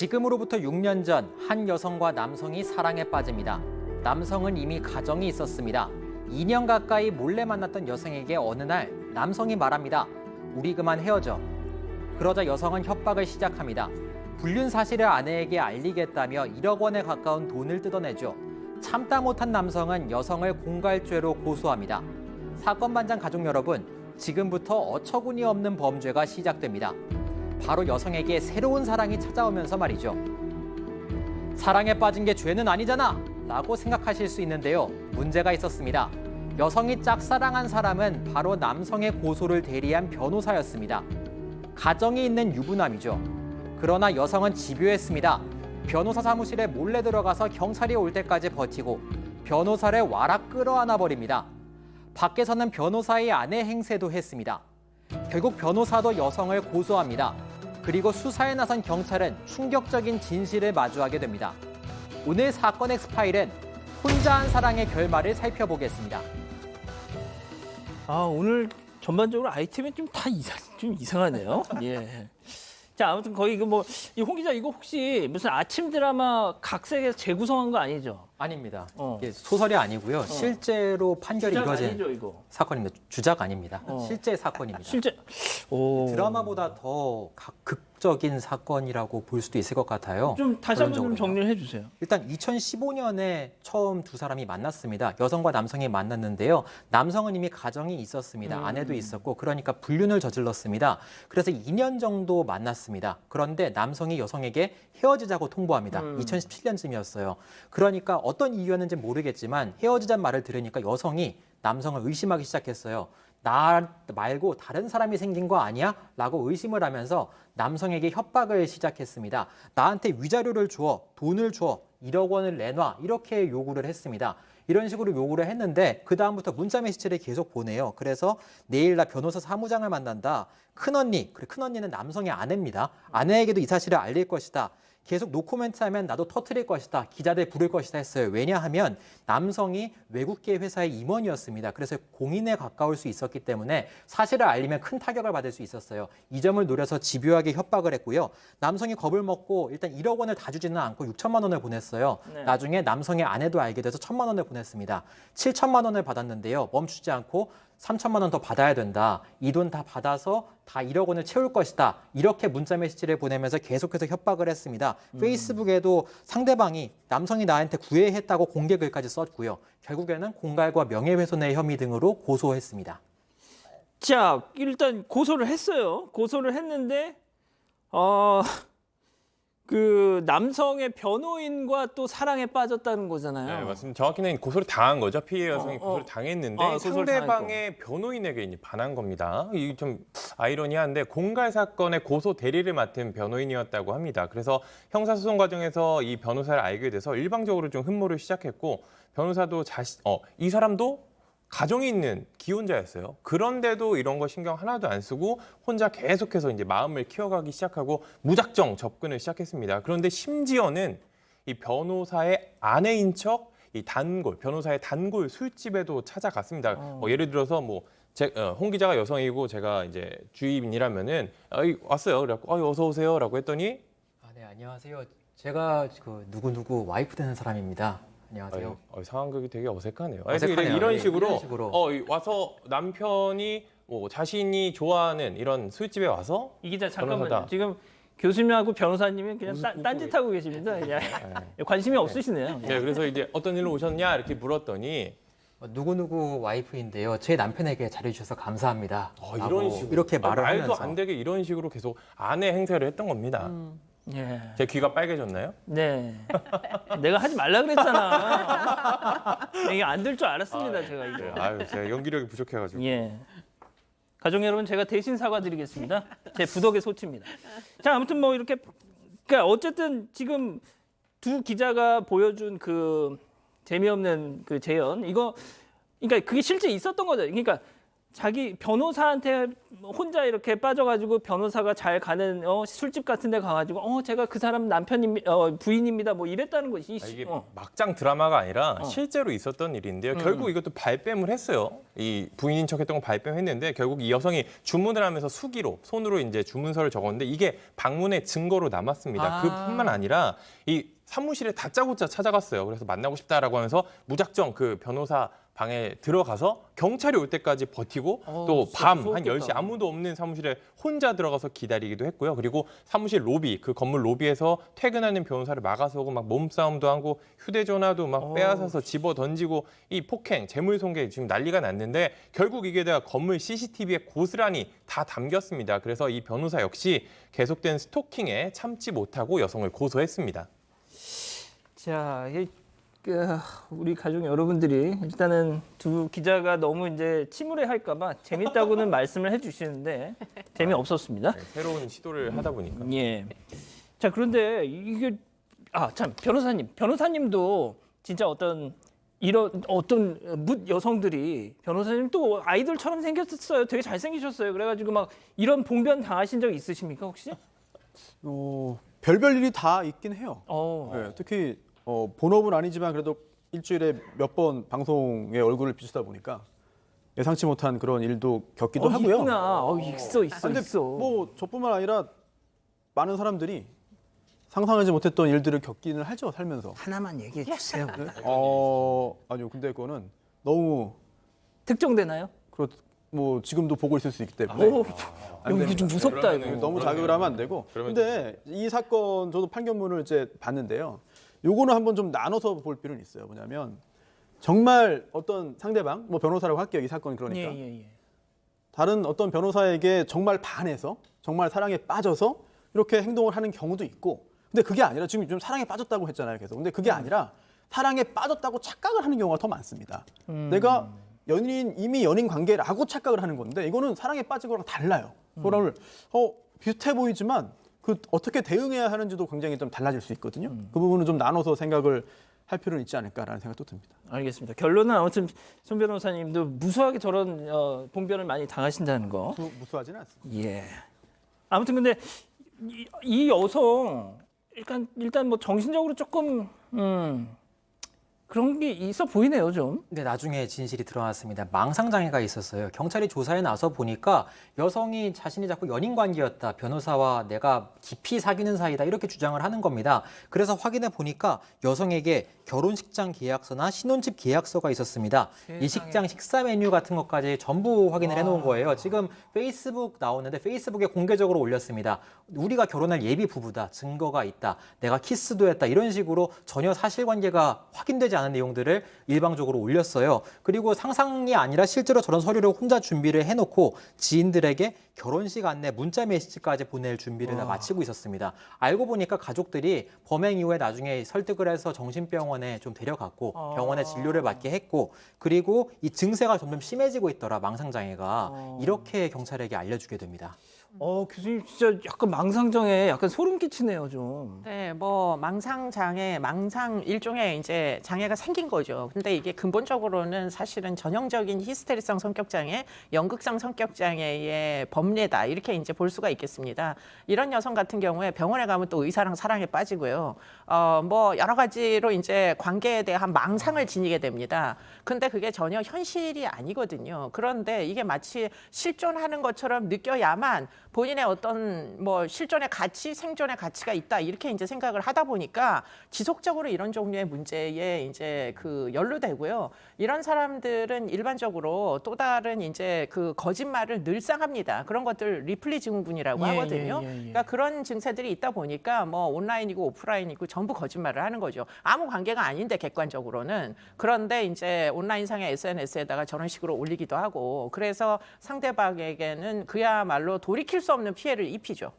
지금으로부터 6년 전 한 여성과 남성이 사랑에 빠집니다. 남성은 이미 가정이 있었습니다. 2년 가까이 몰래 만났던 여성에게 어느 날 남성이 말합니다. 우리 그만 헤어져. 그러자 여성은 협박을 시작합니다. 불륜 사실을 아내에게 알리겠다며 1억 원에 가까운 돈을 뜯어내죠. 참다 못한 남성은 여성을 공갈죄로 고소합니다. 사건 반장 가족 여러분, 지금부터 어처구니 없는 범죄가 시작됩니다. 바로 여성에게 새로운 사랑이 찾아오면서 말이죠. 사랑에 빠진 게 죄는 아니잖아 라고 생각하실 수 있는데요. 문제가 있었습니다. 여성이 짝사랑한 사람은 바로 남성의 고소를 대리한 변호사였습니다. 가정이 있는 유부남이죠. 그러나 여성은 집요했습니다. 변호사 사무실에 몰래 들어가서 경찰이 올 때까지 버티고 변호사를 와락 끌어안아 버립니다. 밖에서는 변호사의 아내 행세도 했습니다. 결국 변호사도 여성을 고소합니다. 그리고 수사에 나선 경찰은 충격적인 진실을 마주하게 됩니다. 오늘 사건 엑스파일은 혼자 한 사랑의 결말을 살펴보겠습니다. 오늘 전반적으로 아이템이 좀 이상하네요. 예. 자, 아무튼 거의 이 홍 기자 이거 혹시 무슨 아침 드라마 각색에서 재구성한 거 아니죠? 아닙니다. 이게 소설이 아니고요. 실제로 판결이 이루어진 아니죠, 이거? 사건입니다. 주작 아닙니다. 실제 사건입니다. 실제 드라마보다 더 극적인 사건이라고 볼 수도 있을 것 같아요. 좀 다시 한번 좀 결론적으로요. 정리를 해주세요. 일단 2015년에 처음 두 사람이 만났습니다. 여성과 남성이 만났는데요. 남성은 이미 가정이 있었습니다. 아내도 있었고 그러니까 불륜을 저질렀습니다. 그래서 2년 정도 만났습니다. 그런데 남성이 여성에게 헤어지자고 통보합니다. 2017년쯤이었어요. 그러니까 어떤 이유였는지 모르겠지만 헤어지자는 말을 들으니까 여성이 남성을 의심하기 시작했어요. 나 말고 다른 사람이 생긴 거 아니야? 라고 의심을 하면서 남성에게 협박을 시작했습니다. 나한테 위자료를 줘, 돈을 줘, 1억 원을 내놔 이렇게 요구를 했습니다. 이런 식으로 요구를 했는데 그다음부터 문자 메시지를 계속 보내요. 그래서 내일 나 변호사 사무장을 만난다. 큰언니, 그래 큰언니는 남성의 아내입니다. 아내에게도 이 사실을 알릴 것이다. 계속 노코멘트 하면 나도 터뜨릴 것이다. 기자들 부를 것이다 했어요. 왜냐하면 남성이 외국계 회사의 임원이었습니다. 그래서 공인에 가까울 수 있었기 때문에 사실을 알리면 큰 타격을 받을 수 있었어요. 이 점을 노려서 집요하게 협박을 했고요. 남성이 겁을 먹고 일단 1억 원을 다 주지는 않고 6천만 원을 보냈어요. 네. 나중에 남성의 아내도 알게 돼서 1천만 원을 보냈습니다. 7천만 원을 받았는데요. 멈추지 않고 3천만 원 더 받아야 된다. 이 돈 다 받아서 다 1억 원을 채울 것이다. 이렇게 문자 메시지를 보내면서 계속해서 협박을 했습니다. 페이스북에도 상대방이 남성이 나한테 구애했다고 공개 글까지 썼고요. 결국에는 공갈과 명예훼손의 혐의 등으로 고소했습니다. 자, 일단 고소를 했어요. 고소를 했는데 그 남성의 변호인과 또 사랑에 빠졌다는 거잖아요. 네, 맞습니다. 정확히는 고소를 당한 거죠. 피해 여성이 고소를 당했는데 고소를 상대방의 변호인에게 이제 반한 겁니다. 이게 좀 아이러니한데 공갈 사건의 고소 대리를 맡은 변호인이었다고 합니다. 그래서 형사소송 과정에서 이 변호사를 알게 돼서 일방적으로 좀 흠모를 시작했고 변호사도 이 사람도 가정이 있는 기혼자였어요. 그런데도 이런 거 신경 하나도 안 쓰고 혼자 계속해서 이제 마음을 키워가기 시작하고 무작정 접근을 시작했습니다. 그런데 심지어는 이 변호사의 아내인 척 이 단골, 변호사의 단골 술집에도 찾아갔습니다. 예를 들어서 홍 기자가 여성이고 제가 이제 주임이라면은 왔어요. 그래갖고 어서 오세요라고 했더니 네, 안녕하세요. 제가 그 누구누구 와이프 되는 사람입니다. 안녕하세요. 상황극이 되게 어색하네요. 어색하네요. 이런 네, 식으로, 이런 식으로. 와서 남편이 자신이 좋아하는 이런 술집에 와서 이 기자 잠깐만요. 변호사다. 지금 교수님하고 변호사님이 그냥 딴짓하고 계십니다. 그냥. 관심이 없으시네요. 네, 그래서 이제 어떤 일로 오셨냐 이렇게 물었더니 누구누구 와이프인데요. 제 남편에게 잘해주셔서 감사합니다. 이런 식으로 이렇게 말을 말도 하면서 안 되게 이런 식으로 계속 아내 행세를 했던 겁니다. 예. 제 귀가 빨개졌나요? 네. 내가 하지 말라 그랬잖아. 이게 안 될 줄 알았습니다, 제가 이거. 네, 제가 연기력이 부족해가지고. 예. 가족 여러분, 제가 대신 사과드리겠습니다. 제 부덕의 소치입니다. 자, 아무튼 이렇게 그러니까 어쨌든 지금 두 기자가 보여준 그 재미없는 그 재연 이거 그러니까 그게 실제 있었던 거죠. 그러니까 자기 변호사한테 혼자 이렇게 빠져가지고 변호사가 잘 가는 술집 같은 데 가가지고 제가 그 사람 부인입니다 뭐 이랬다는 것이 이게 막장 드라마가 아니라 어. 실제로 있었던 일인데요. 결국 이것도 발뺌을 했어요. 이 부인인 척했던 거 발뺌했는데 결국 이 여성이 주문을 하면서 수기로 손으로 이제 주문서를 적었는데 이게 방문의 증거로 남았습니다. 아. 그뿐만 아니라 이 사무실에 다짜고짜 찾아갔어요. 그래서 만나고 싶다라고 하면서 무작정 그 변호사 방에 들어가서 경찰이 올 때까지 버티고 또 진짜 밤 한 무서웠겠다. 10시 아무도 없는 사무실에 혼자 들어가서 기다리기도 했고요. 그리고 사무실 로비, 그 건물 로비에서 퇴근하는 변호사를 막아서고 막 몸싸움도 하고 휴대전화도 막 빼앗아서 집어 던지고 이 폭행, 재물손괴 지금 난리가 났는데 결국 이게 다 건물 CCTV에 고스란히 다 담겼습니다. 그래서 이 변호사 역시 계속된 스토킹에 참지 못하고 여성을 고소했습니다. 자, 우리 가족 여러분들이 일단은 두 기자가 너무 이제 침울해할까봐 재밌다고는 말씀을 해주시는데 재미없었습니다. 네, 새로운 시도를 하다 보니까. 예. 자, 그런데 이게 참 변호사님도 진짜 어떤 묻 여성들이 변호사님 또 아이돌처럼 생겼어요. 되게 잘생기셨어요. 그래가지고 막 이런 봉변 당하신 적 있으십니까 혹시? 별별 일이 다 있긴 해요. 어. 네, 특히 본업은 아니지만 그래도 일주일에 몇 번 방송에 얼굴을 비추다 보니까 예상치 못한 그런 일도 겪기도 하고요. 있구나. 있어. 근데 뭐 저뿐만 아니라 많은 사람들이 상상하지 못했던 일들을 겪기는 하죠, 살면서. 하나만 얘기해 주세요. 아니요, 근데 그거는 너무 특정되나요? 뭐 지금도 보고 있을 수 있기 때문에 오, 이거 좀 무섭다 이거. 너무 자극을 하면 안 되고. 근데 이 사건 저도 판결문을 이제 봤는데요. 요거는 한번 좀 나눠서 볼 필요는 있어요. 뭐냐면 정말 어떤 상대방, 뭐 변호사라고 할게요. 이 사건 그러니까. 예. 다른 어떤 변호사에게 정말 반해서 정말 사랑에 빠져서 이렇게 행동을 하는 경우도 있고. 근데 그게 아니라 지금 좀 사랑에 빠졌다고 했잖아요. 계속. 근데 그게 아니라 사랑에 빠졌다고 착각을 하는 경우가 더 많습니다. 내가 이미 연인 관계라고 착각을 하는 건데 이거는 사랑에 빠진 거랑 달라요. 그거를 비슷해 보이지만 그 어떻게 대응해야 하는지도 굉장히 좀 달라질 수 있거든요. 그 부분은 좀 나눠서 생각을 할 필요는 있지 않을까라는 생각도 듭니다. 알겠습니다. 결론은 아무튼 손 변호사님도 무수하게 저런 봉변을 많이 당하신다는 거. 무수하지는 않습니다. 예. 아무튼 근데 이 여성 일단 뭐 정신적으로 조금 그런 게 있어 보이네요, 좀. 근데 나중에 진실이 드러났습니다. 망상장애가 있었어요. 경찰이 조사에 나서 보니까 여성이 자신이 자꾸 연인 관계였다. 변호사와 내가 깊이 사귀는 사이다. 이렇게 주장을 하는 겁니다. 그래서 확인해 보니까 여성에게 결혼식장 계약서나 신혼집 계약서가 있었습니다. 이 식장 식사 메뉴 같은 것까지 전부 확인을 해놓은 거예요. 지금 페이스북 나오는데 페이스북에 공개적으로 올렸습니다. 우리가 결혼할 예비 부부다. 증거가 있다. 내가 키스도 했다. 이런 식으로 전혀 사실관계가 확인되지 않은 내용들을 일방적으로 올렸어요. 그리고 상상이 아니라 실제로 저런 서류를 혼자 준비를 해놓고 지인들에게 결혼식 안내 문자 메시지까지 보낼 준비를 다 마치고 있었습니다. 알고 보니까 가족들이 범행 이후에 나중에 설득을 해서 정신병원에 좀 데려갔고 병원에 진료를 받게 했고 그리고 이 증세가 점점 심해지고 있더라. 망상장애가. 이렇게 경찰에게 알려주게 됩니다. 교수님 진짜 약간 망상장애 약간 소름 끼치네요, 좀. 네, 뭐 망상장애, 일종의 이제 장애가 생긴 거죠. 근데 이게 근본적으로는 사실은 전형적인 히스테리성 성격장애, 연극성 성격장애의 범례다 이렇게 이제 볼 수가 있겠습니다. 이런 여성 같은 경우에 병원에 가면 또 의사랑 사랑에 빠지고요. 뭐 여러 가지로 이제 관계에 대한 망상을 지니게 됩니다. 근데 그게 전혀 현실이 아니거든요. 그런데 이게 마치 실존하는 것처럼 느껴야만 본인의 어떤 뭐 실존의 가치, 생존의 가치가 있다 이렇게 이제 생각을 하다 보니까 지속적으로 이런 종류의 문제에 이제 연루되고요. 이런 사람들은 일반적으로 또 다른 이제 거짓말을 늘상 합니다. 그런 것들 리플리 증후군이라고 하거든요. 그러니까 그런 증세들이 있다 보니까 뭐 온라인이고 오프라인이고 전부 거짓말을 하는 거죠. 아무 관계가 아닌데 객관적으로는. 그런데 이제 온라인상의 SNS에다가 저런 식으로 올리기도 하고 그래서 상대방에게는 그야말로 돌이킬 수 없는 피해를 입히죠.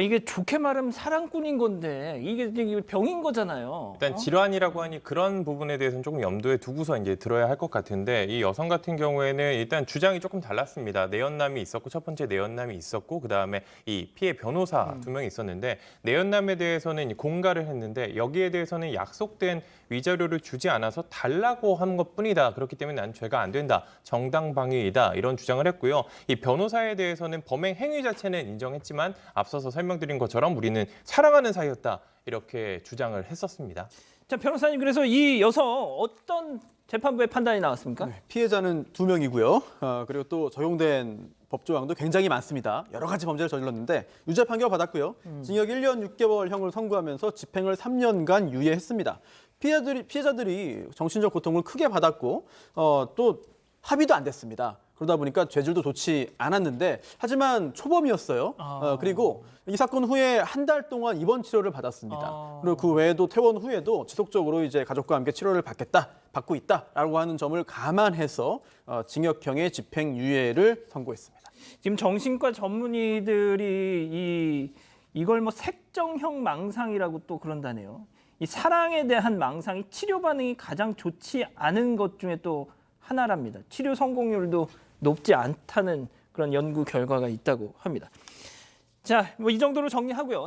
이게 좋게 말하면 사랑꾼인 건데 이게 병인 거잖아요. 일단 질환이라고 하니 그런 부분에 대해서는 조금 염두에 두고서 이제 들어야 할 것 같은데 이 여성 같은 경우에는 일단 주장이 조금 달랐습니다. 내연남이 있었고 첫 번째 내연남이 있었고 그다음에 이 피해 변호사 2명이 있었는데 내연남에 대해서는 공갈을 했는데 여기에 대해서는 약속된 위자료를 주지 않아서 달라고 한 것뿐이다. 그렇기 때문에 난 죄가 안 된다. 정당방위이다. 이런 주장을 했고요. 이 변호사에 대해서는 범행 행위 자체는 인정했지만 앞서서 설명드린 것처럼 우리는 사랑하는 사이였다. 이렇게 주장을 했었습니다. 자, 변호사님 그래서 이 여성 어떤 재판부의 판단이 나왔습니까? 네, 피해자는 2명이고요. 그리고 또 적용된 법조항도 굉장히 많습니다. 여러 가지 범죄를 저질렀는데 유죄 판결 받았고요. 징역 1년 6개월형을 선고하면서 집행을 3년간 유예했습니다. 피해자들이 정신적 고통을 크게 받았고 또 합의도 안 됐습니다. 그러다 보니까 죄질도 좋지 않았는데 하지만 초범이었어요. 그리고 이 사건 후에 한 달 동안 입원 치료를 받았습니다. 그리고 그 외에도 퇴원 후에도 지속적으로 이제 가족과 함께 치료를 받고 있다라고 하는 점을 감안해서 징역형의 집행유예를 선고했습니다. 지금 정신과 전문의들이 이걸 뭐 색정형 망상이라고 또 그런다네요. 이 사랑에 대한 망상이 치료 반응이 가장 좋지 않은 것 중에 또 하나랍니다. 치료 성공률도 높지 않다는 그런 연구 결과가 있다고 합니다. 자, 뭐 이 정도로 정리하고요.